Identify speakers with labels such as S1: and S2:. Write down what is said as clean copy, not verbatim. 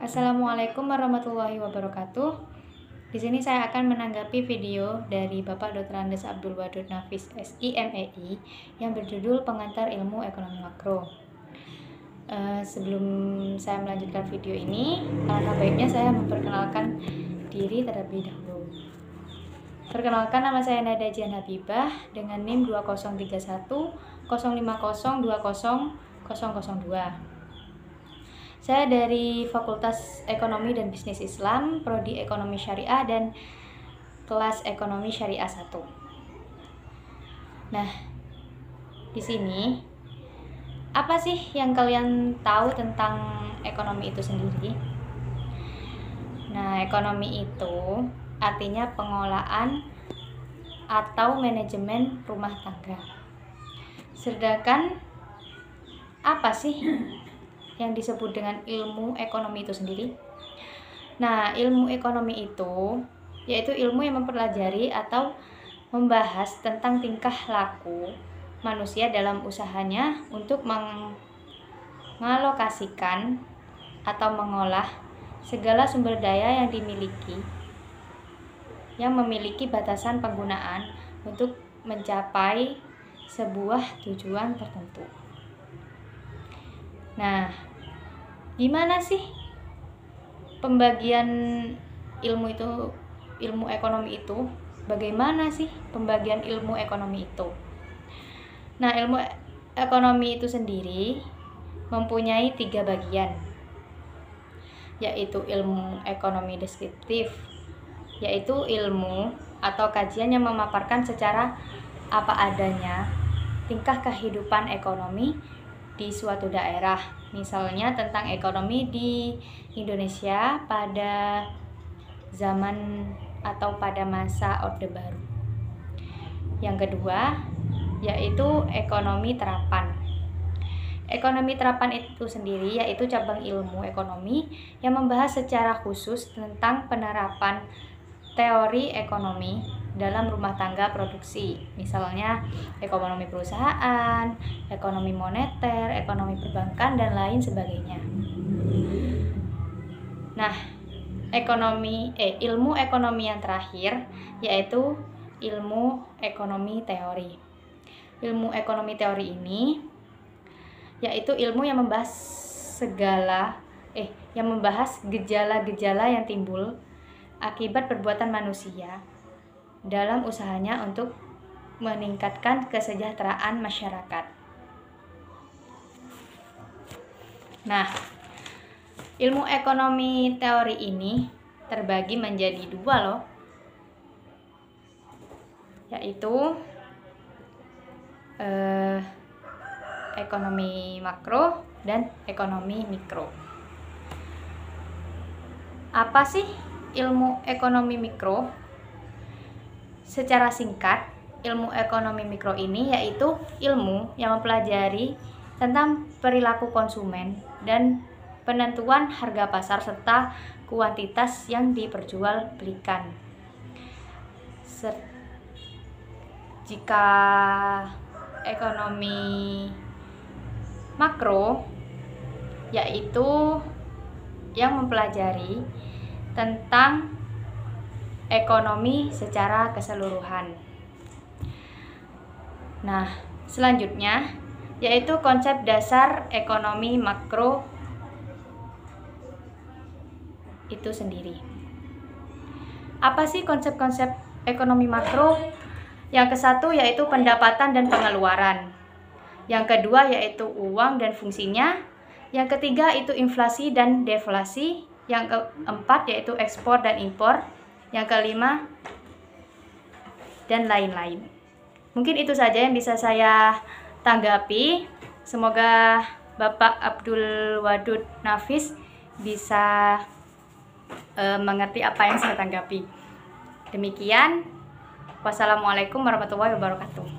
S1: Assalamualaikum warahmatullahi wabarakatuh. Di sini saya akan menanggapi video dari Bapak Dr. Andes Abdul Wadud Nafis SIMEI yang berjudul Pengantar Ilmu Ekonomi Makro. Sebelum saya melanjutkan video ini, alangkah baiknya saya memperkenalkan diri terlebih dahulu. Perkenalkan, nama saya Nada Jian Habibah dengan NIM 2031 050 20002. Saya dari Fakultas Ekonomi dan Bisnis Islam, Prodi Ekonomi Syariah dan kelas Ekonomi Syariah 1. Nah, di sini apa sih yang kalian tahu tentang ekonomi itu sendiri? Nah, ekonomi itu artinya pengolahan atau manajemen rumah tangga. Sedangkan apa sih yang disebut dengan ilmu ekonomi itu sendiri? Nah, ilmu ekonomi itu yaitu ilmu yang mempelajari atau membahas tentang tingkah laku manusia dalam usahanya untuk mengalokasikan atau mengolah segala sumber daya yang dimiliki, yang memiliki batasan penggunaan untuk mencapai sebuah tujuan tertentu. Nah, gimana sih pembagian ilmu ekonomi itu? Bagaimana sih pembagian ilmu ekonomi itu? Nah, ilmu ekonomi itu sendiri mempunyai 3 bagian, yaitu ilmu ekonomi deskriptif, yaitu ilmu atau kajian yang memaparkan secara apa adanya tingkah kehidupan ekonomi di suatu daerah, misalnya tentang ekonomi di Indonesia pada zaman atau pada masa Orde Baru. Yang kedua, yaitu ekonomi terapan. Ekonomi terapan itu sendiri yaitu cabang ilmu ekonomi yang membahas secara khusus tentang penerapan teori ekonomi dalam rumah tangga produksi, misalnya ekonomi perusahaan, ekonomi moneter, ekonomi perbankan, dan lain sebagainya. Nah, ilmu ekonomi yang terakhir yaitu ilmu ekonomi teori. Ilmu ekonomi teori ini yaitu ilmu yang membahas gejala-gejala yang timbul akibat perbuatan manusia dalam usahanya untuk meningkatkan kesejahteraan masyarakat. Nah, ilmu ekonomi teori ini terbagi menjadi 2 loh, yaitu ekonomi makro dan ekonomi mikro. Apa sih ilmu ekonomi mikro? Secara singkat, ilmu ekonomi mikro ini yaitu ilmu yang mempelajari tentang perilaku konsumen dan penentuan harga pasar serta kuantitas yang diperjualbelikan. Jika ekonomi makro yaitu yang mempelajari tentang ekonomi secara keseluruhan. Nah, selanjutnya yaitu konsep dasar ekonomi makro itu sendiri. Apa sih konsep-konsep ekonomi makro? Yang ke-1 yaitu pendapatan dan pengeluaran. Yang kedua yaitu uang dan fungsinya. Yang ketiga itu inflasi dan deflasi. Yang keempat yaitu ekspor dan impor. Yang kelima dan lain-lain. Mungkin itu saja yang bisa saya tanggapi. Semoga Bapak Abdul Wadud Nafis bisa mengerti apa yang saya tanggapi. Demikian. Wassalamualaikum warahmatullahi wabarakatuh.